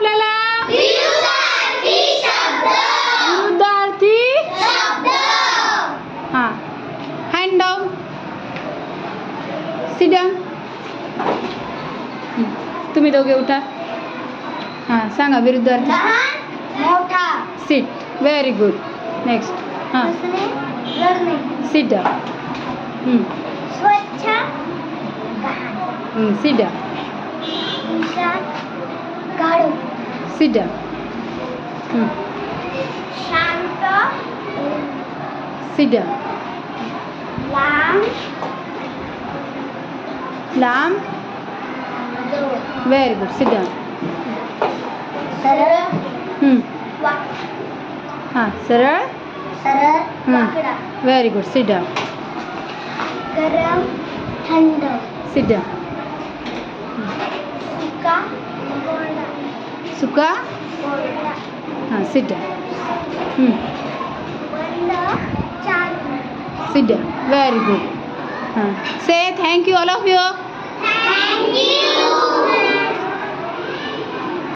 आपल्याला? विरुद्धार्थी शब्द. विरुद्धार्थी शब्द. हां. Hand down. Sit down. तुम्ही दोघे उठा. हां सांगा विरुद्धार्थी. लहान मोठा. सिट. Very good. नेक्स्ट. हां हसणे रडणे. Sit down. स्वच्छ घाण. Sit down. विशाल काळू. Sit down. शांत सिट डाऊन. लांब लांब. जवळ. Very good. Sit down. सरळ हां सरळ. सरळ वाकडा. Very good. Sit down. गरम थंड. Sit down. सुका कोरडा. सुका. कोरडा. हां सिट डाऊन. बंद चालू. Sit down. Very good. हां से thank you all of you. Thank you.